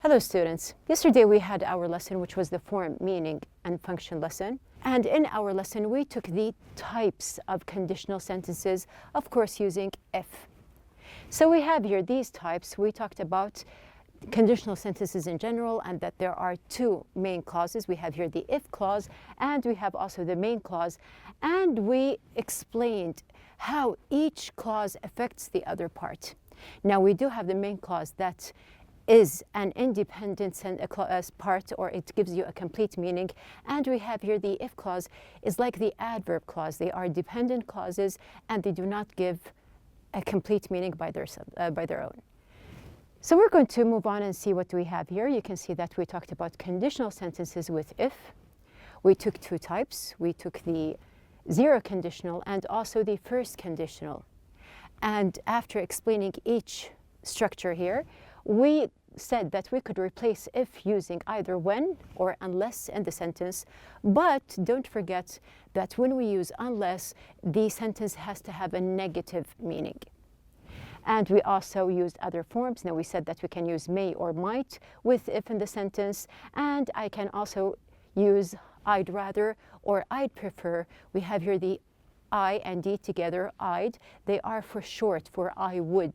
Hello students. Yesterday we had our lesson which was the form, meaning and function lesson. And in our lesson we took the types of conditional sentences, of course using if. So we have here these types. We talked about conditional sentences in general and that there are two main clauses. We have here the if clause and we have also the main clause. And we explained how each clause affects the other part. Now we do have the main clause that is an independent part, or it gives you a complete meaning. And we have here the if clause is like the adverb clause. They are dependent clauses and they do not give a complete meaning by their own. So we're going to move on and see what we have here. You can see that we talked about conditional sentences with if. We took two types. We took the zero conditional and also the first conditional. And after explaining each structure here, we said that we could replace if using either when or unless in the sentence, but don't forget that when we use unless, the sentence has to have a negative meaning. And we also used other forms. Now we said that we can use may or might with if in the sentence, and I can also use I'd rather or I'd prefer. We have here the I and D together, I'd. They are for short for I would.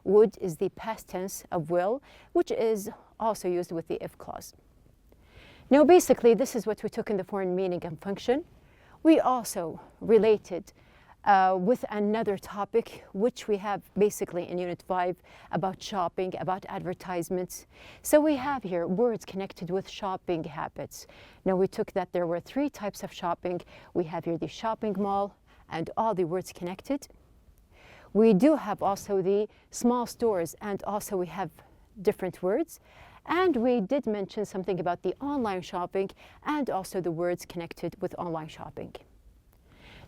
Would is the past tense of will, which is also used with the if clause. Now basically this is what we took in the form, meaning and function. We also related with another topic which we have basically in Unit 5 about shopping, about advertisements. So we have here words connected with shopping habits. Now we took that there were three types of shopping. We have here the shopping mall and all the words connected. We do have also the small stores and also we have different words. And we did mention something about the online shopping and also the words connected with online shopping.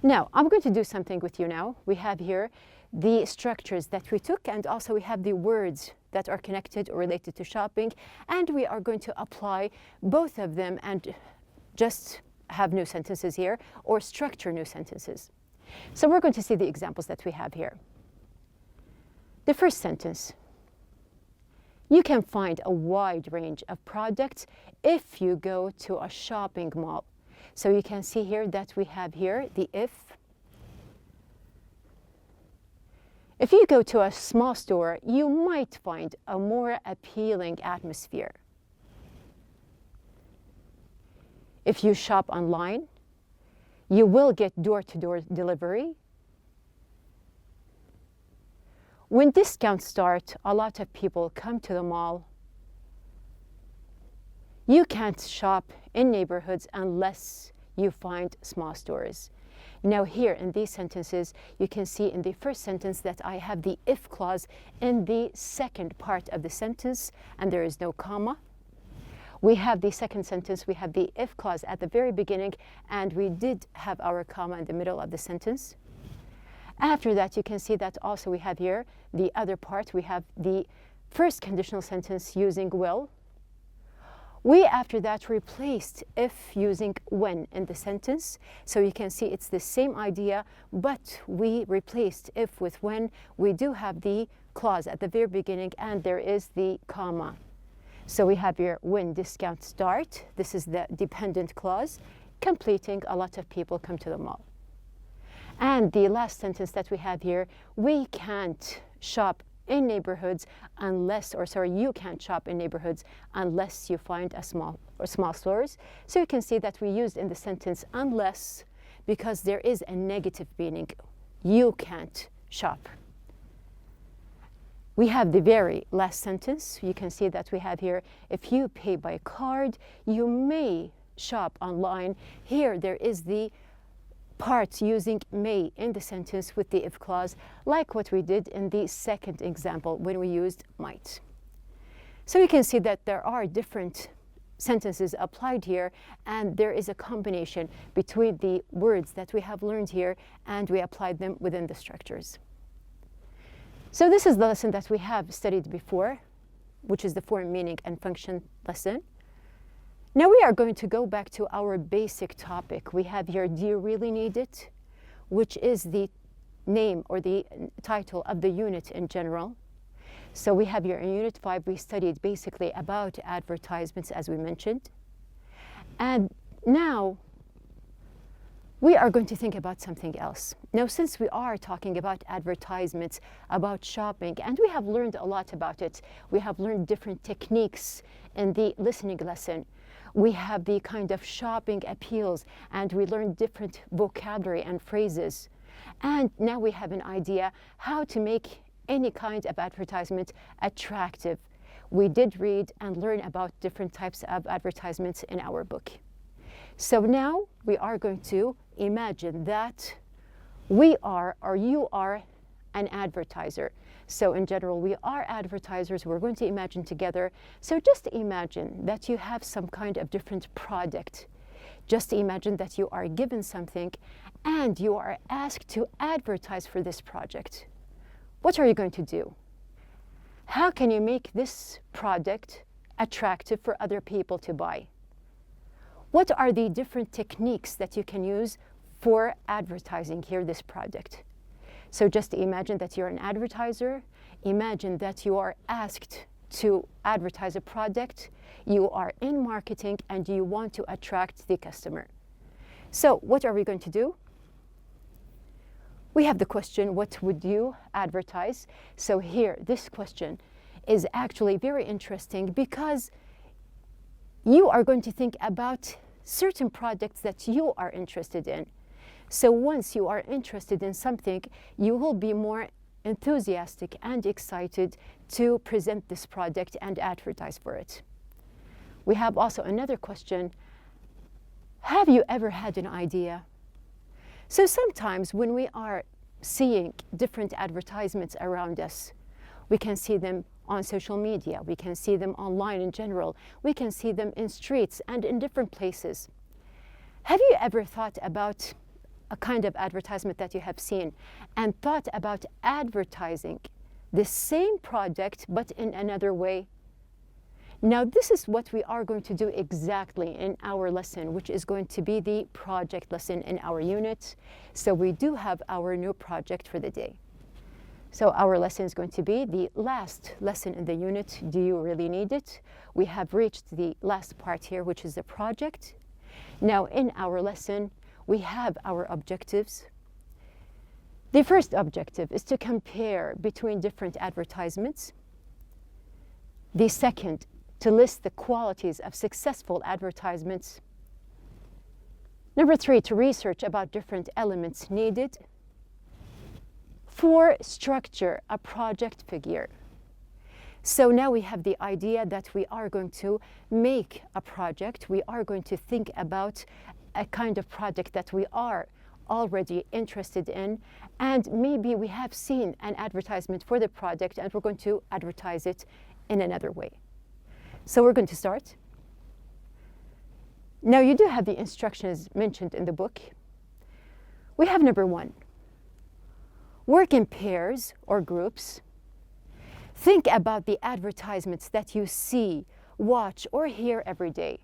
Now, I'm going to do something with you now. We have here the structures that we took and also we have the words that are connected or related to shopping, and we are going to apply both of them and just have new sentences here or structure new sentences. So we're going to see the examples that we have here. The first sentence. You can find a wide range of products if you go to a shopping mall. So you can see here that we have here the if. If you go to a small store, you might find a more appealing atmosphere. If you shop online, you will get door-to-door delivery. When discounts start, a lot of people come to the mall. You can't shop in neighborhoods unless you find small stores. Now here in these sentences, you can see in the first sentence that I have the if clause in the second part of the sentence and there is no comma. We have the second sentence, we have the if clause at the very beginning and we did have our comma in the middle of the sentence. After that, you can see that also we have here the other part. We have the first conditional sentence using will. We, after that, replaced if using when in the sentence. So you can see it's the same idea, but we replaced if with when. We do have the clause at the very beginning, and there is the comma. So we have here when discounts start. This is the dependent clause, completing a lot of people come to the mall. And the last sentence that we have here, we can't shop in neighborhoods unless, you can't shop in neighborhoods unless you find a small stores. So you can see that we used in the sentence unless because there is a negative meaning. You can't shop. We have the very last sentence. You can see that we have here, if you pay by card, you may shop online. Here there is the part using may in the sentence with the if clause, like what we did in the second example when we used might. So you can see that there are different sentences applied here and there is a combination between the words that we have learned here and we applied them within the structures. So this is the lesson that we have studied before, which is the form, meaning and function lesson. Now we are going to go back to our basic topic. We have here, do you really need it? Which is the name or the title of the unit in general. So we have here in Unit 5, we studied basically about advertisements, as we mentioned. And now we are going to think about something else. Now, since we are talking about advertisements, about shopping, and we have learned a lot about it, we have learned different techniques in the listening lesson. We have the kind of shopping appeals, and we learned different vocabulary and phrases. And now we have an idea how to make any kind of advertisement attractive. We did read and learn about different types of advertisements in our book. So now we are going to imagine that we are, or you are, an advertiser. So in general, we are advertisers. We're going to imagine together. So just imagine that you have some kind of different product. Just imagine that you are given something and you are asked to advertise for this project. What are you going to do? How can you make this product attractive for other people to buy? What are the different techniques that you can use for advertising here this product? So just imagine that you're an advertiser. Imagine that you are asked to advertise a product. You are in marketing and you want to attract the customer. So what are we going to do? We have the question, what would you advertise? So here, this question is actually very interesting because you are going to think about certain products that you are interested in. So once you are interested in something, you will be more enthusiastic and excited to present this product and advertise for it. We have also another question. Have you ever had an idea? So sometimes when we are seeing different advertisements around us, we can see them on social media, we can see them online in general, we can see them in streets and in different places. Have you ever thought about a kind of advertisement that you have seen and thought about advertising the same product but in another way? Now this is what we are going to do exactly in our lesson, which is going to be the project lesson in our unit. So we do have our new project for the day. So our lesson is going to be the last lesson in the unit. Do you really need it? We have reached the last part here, which is the project. Now in our lesson, we have our objectives. The first objective is to compare between different advertisements. The second, to list the qualities of successful advertisements. Number 3, to research about different elements needed. 4, structure a project figure. So now we have the idea that we are going to make a project. We are going to think about a kind of project that we are already interested in, and maybe we have seen an advertisement for the project and we're going to advertise it in another way. So we're going to start. Now you do have the instructions mentioned in the book. We have number 1. Work in pairs or groups. Think about the advertisements that you see, watch, or hear every day.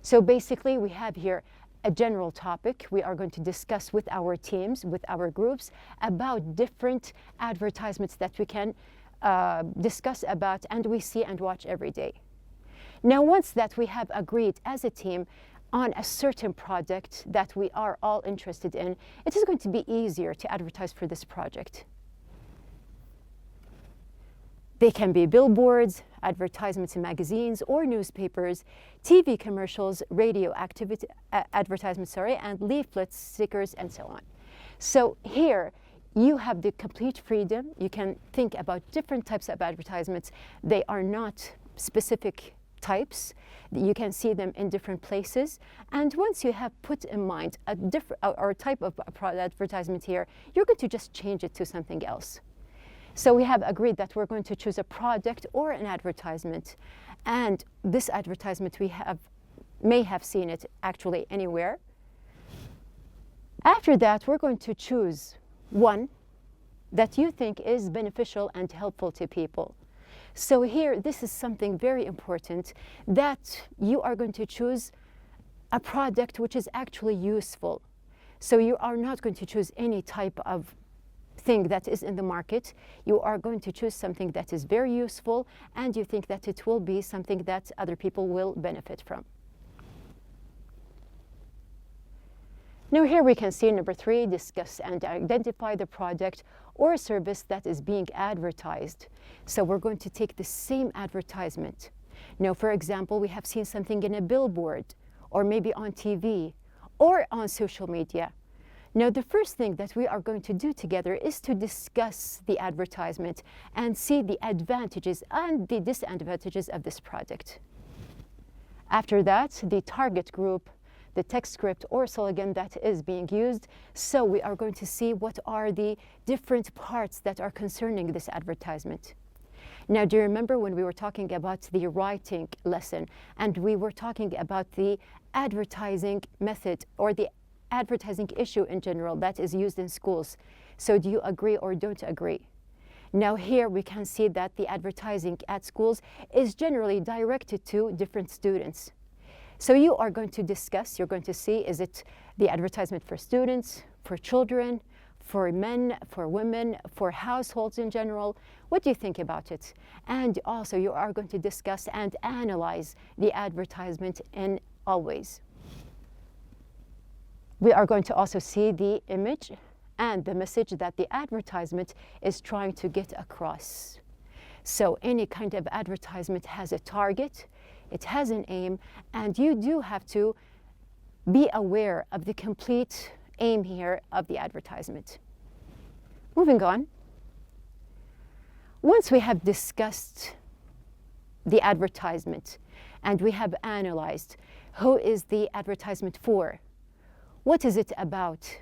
So basically, we have here a general topic. We are going to discuss with our teams, with our groups, about different advertisements that we can discuss about and we see and watch every day. Now, once that we have agreed as a team on a certain project that we are all interested in, it is going to be easier to advertise for this project. They can be billboards, advertisements in magazines or newspapers, TV commercials, radio advertisements, and leaflets, stickers, and so on. So here, you have the complete freedom. You can think about different types of advertisements. They are not specific types. You can see them in different places. And once you have put in mind a different or type of advertisement here, you're going to just change it to something else. So we have agreed that we're going to choose a product or an advertisement. And this advertisement may have seen it actually anywhere. After that, we're going to choose one that you think is beneficial and helpful to people. So here, this is something very important, that you are going to choose a product which is actually useful. So you are not going to choose any type of thing that is in the market, you are going to choose something that is very useful and you think that it will be something that other people will benefit from. Now here we can see number 3, discuss and identify the product or service that is being advertised. So we're going to take the same advertisement. Now, for example, we have seen something in a billboard or maybe on TV or on social media. Now, the first thing that we are going to do together is to discuss the advertisement and see the advantages and the disadvantages of this product. After that, the target group, the text script or slogan that is being used. So we are going to see what are the different parts that are concerning this advertisement. Now, do you remember when we were talking about the writing lesson and we were talking about the advertising method or the advertising issue in general that is used in schools? So do you agree or don't agree? Now here we can see that the advertising at schools is generally directed to different students. So you are going to discuss, you're going to see, is it the advertisement for students, for children, for men, for women, for households in general? What do you think about it? And also you are going to discuss and analyze the advertisement in all ways. We are going to also see the image and the message that the advertisement is trying to get across. So any kind of advertisement has a target, it has an aim, and you do have to be aware of the complete aim here of the advertisement. Moving on. Once we have discussed the advertisement and we have analyzed who is the advertisement for, what is it about,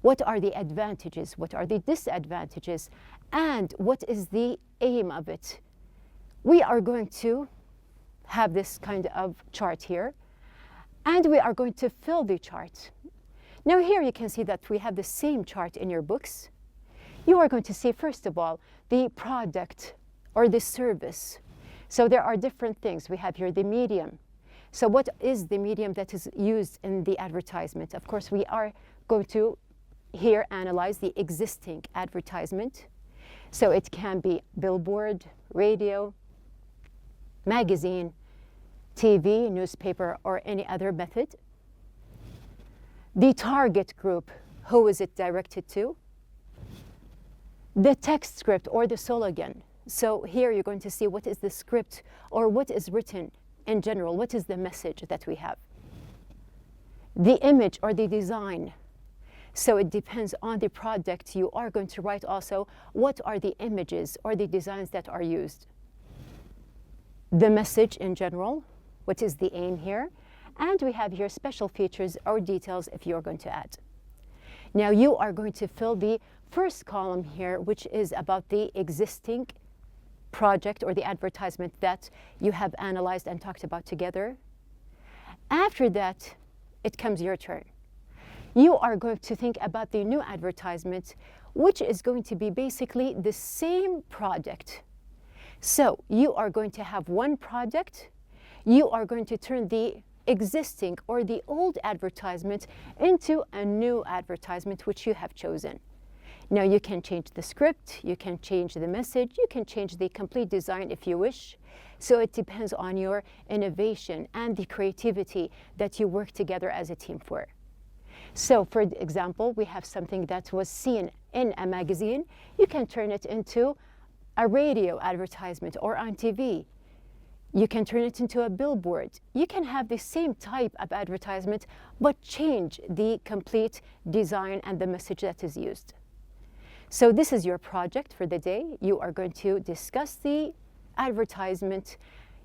what are the advantages, what are the disadvantages, and what is the aim of it, we are going to have this kind of chart here, and we are going to fill the chart. Now here you can see that we have the same chart in your books. You are going to see, first of all, the product or the service. So there are different things. We have here the medium. So what is the medium that is used in the advertisement? Of course, we are going to here analyze the existing advertisement. So it can be billboard, radio, magazine, TV, newspaper, or any other method. The target group, who is it directed to? The text script or the slogan. So here you're going to see what is the script or what is written in general, what is the message that we have. The image or the design. So it depends on the product. You are going to write also what are the images or the designs that are used. The message in general, what is the aim here? And we have here special features or details if you're going to add. Now you are going to fill the first column here, which is about the existing project or the advertisement that you have analyzed and talked about together. After that, it comes your turn. You are going to think about the new advertisement, which is going to be basically the same product. So you are going to have one product. You are going to turn the existing or the old advertisement into a new advertisement which you have chosen. Now you can change the script, you can change the message, you can change the complete design if you wish. So it depends on your innovation and the creativity that you work together as a team for. So for example, we have something that was seen in a magazine. You can turn it into a radio advertisement or on TV. You can turn it into a billboard. You can have the same type of advertisement, but change the complete design and the message that is used. So this is your project for the day. You are going to discuss the advertisement.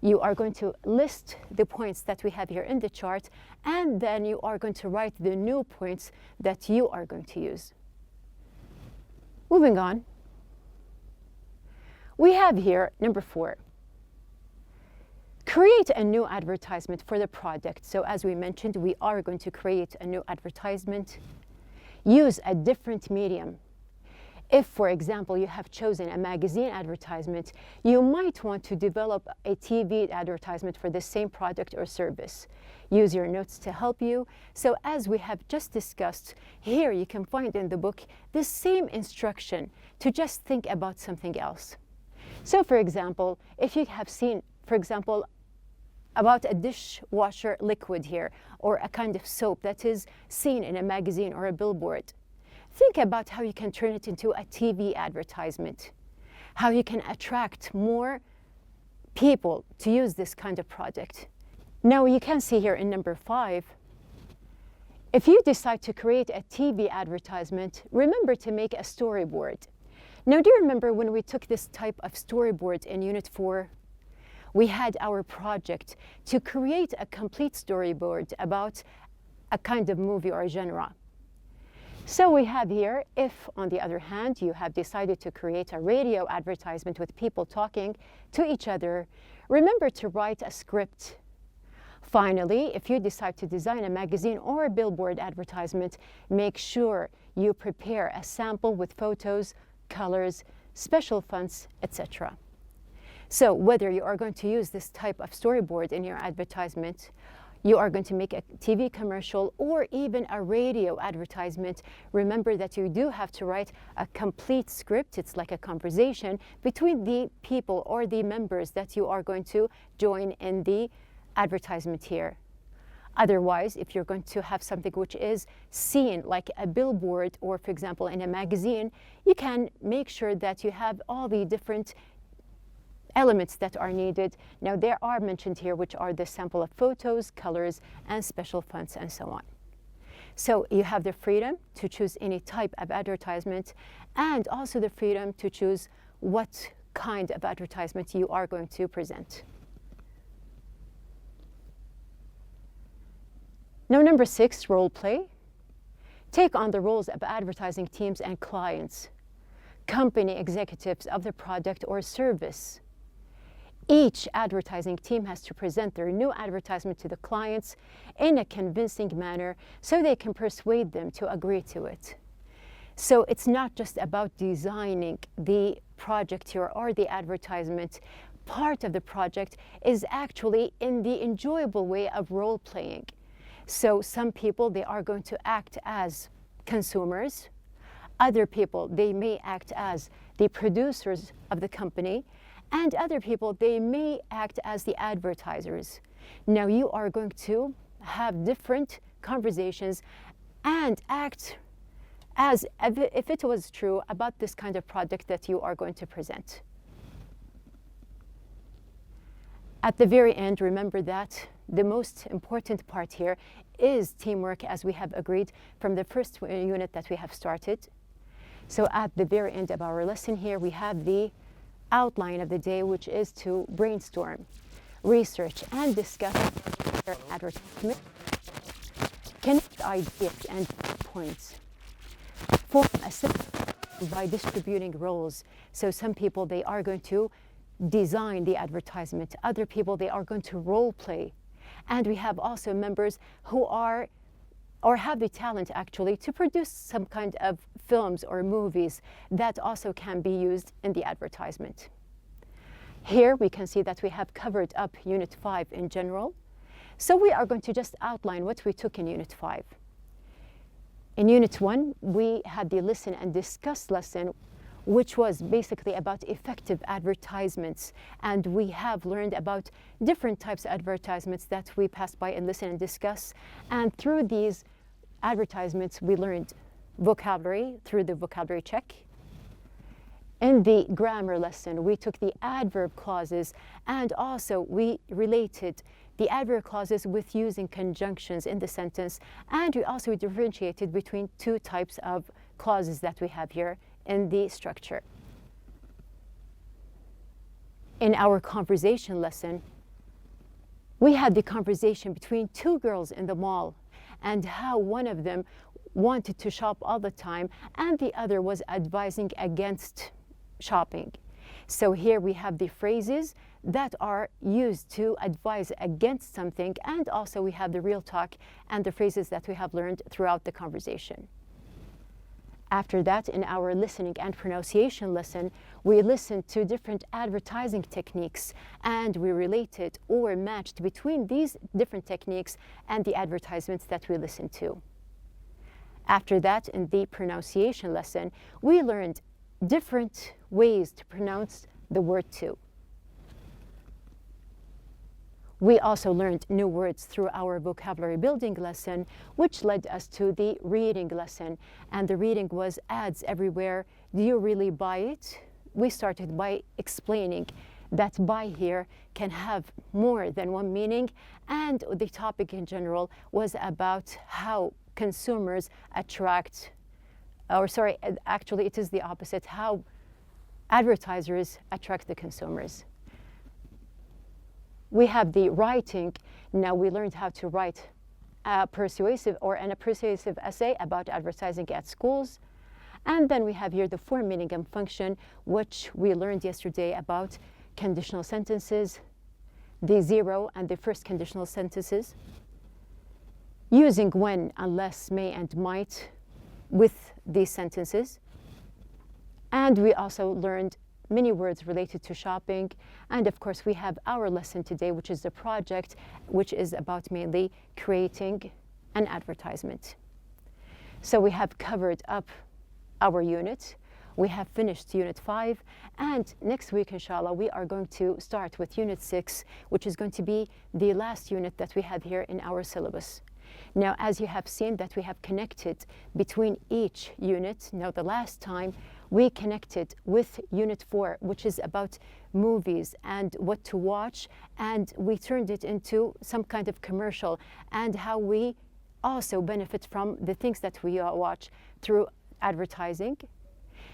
You are going to list the points that we have here in the chart, and then you are going to write the new points that you are going to use. Moving on. We have here number 4. Create a new advertisement for the product. So as we mentioned, we are going to create a new advertisement. Use a different medium. If, for example, you have chosen a magazine advertisement, you might want to develop a TV advertisement for the same product or service. Use your notes to help you. So as we have just discussed, here you can find in the book the same instruction to just think about something else. So for example, if you have seen, for example, about a dishwasher liquid here, or a kind of soap that is seen in a magazine or a billboard, think about how you can turn it into a TV advertisement, how you can attract more people to use this kind of product. Now you can see here in number 5, if you decide to create a TV advertisement, remember to make a storyboard. Now, do you remember when we took this type of storyboard in Unit 4? We had our project to create a complete storyboard about a kind of movie or genre. So we have here, if on the other hand, you have decided to create a radio advertisement with people talking to each other, remember to write a script. Finally, if you decide to design a magazine or a billboard advertisement, make sure you prepare a sample with photos, colors, special fonts, etc. So whether you are going to use this type of storyboard in your advertisement, you are going to make a TV commercial or even a radio advertisement, remember that you do have to write a complete script. It's like a conversation between the people or the members that you are going to join in the advertisement here. Otherwise, if you're going to have something which is seen like a billboard or, for example, in a magazine, you can make sure that you have all the different elements that are needed. Now, there are mentioned here, which are the sample of photos, colors, and special fonts, and so on. So you have the freedom to choose any type of advertisement, and also the freedom to choose what kind of advertisement you are going to present. Now, number 6, role play. Take on the roles of advertising teams and clients, company executives of the product or service. Each advertising team has to present their new advertisement to the clients in a convincing manner so they can persuade them to agree to it. So it's not just about designing the project here or the advertisement. Part of the project is actually in the enjoyable way of role playing. So some people, they are going to act as consumers. Other people, they may act as the producers of the company. And other people, they may act as the advertisers. Now you are going to have different conversations and act as if it was true about this kind of product that you are going to present. At the very end, remember that the most important part here is teamwork, as we have agreed from the first unit that we have started. So at the very end of our lesson here, we have the outline of the day, which is to brainstorm, research, and discuss advertisement, connect ideas and points, form a system by distributing roles. So some people, they are going to design the advertisement. Other people, they are going to role play. And we have also members who are or have the talent actually to produce some kind of films or movies that also can be used in the advertisement. Here we can see that we have covered up Unit 5 in general. So we are going to just outline what we took in Unit 5. In Unit 1, we had the listen and discuss lesson, which was basically about effective advertisements. And we have learned about different types of advertisements that we passed by in listen and discuss. And through these advertisements, we learned vocabulary through the vocabulary check. In the grammar lesson, we took the adverb clauses, and also we related the adverb clauses with using conjunctions in the sentence. And we also differentiated between two types of clauses that we have here in the structure. In our conversation lesson, we had the conversation between two girls in the mall and how one of them wanted to shop all the time and the other was advising against shopping. So here we have the phrases that are used to advise against something, and also we have the real talk and the phrases that we have learned throughout the conversation. After that, in our listening and pronunciation lesson, we listened to different advertising techniques and we related or matched between these different techniques and the advertisements that we listened to. After that, in the pronunciation lesson, we learned different ways to pronounce the word to. We also learned new words through our vocabulary building lesson, which led us to the reading lesson. And the reading was ads everywhere. Do you really buy it? We started by explaining that buy here can have more than one meaning. And the topic in general was about how consumers attract, or sorry, actually it is the opposite, how advertisers attract the consumers. We have the writing. Now we learned how to write a persuasive essay about advertising at schools. And then we have here the form, meaning, and function, which we learned yesterday about conditional sentences, the zero and the first conditional sentences, using when, unless, may, and might with these sentences. And we also learned many words related to shopping. And of course, we have our lesson today, which is the project, which is about mainly creating an advertisement. So we have covered up our unit. We have finished Unit 5. And next week, inshallah, we are going to start with Unit 6, which is going to be the last unit that we have here in our syllabus. Now, as you have seen that we have connected between each unit. Now, the last time we connected with Unit 4, which is about movies and what to watch, and we turned it into some kind of commercial and how we also benefit from the things that we watch through advertising.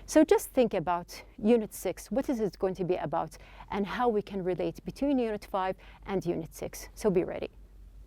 So just think about Unit 6, what is it going to be about, and how we can relate between Unit 5 and Unit 6. So be ready.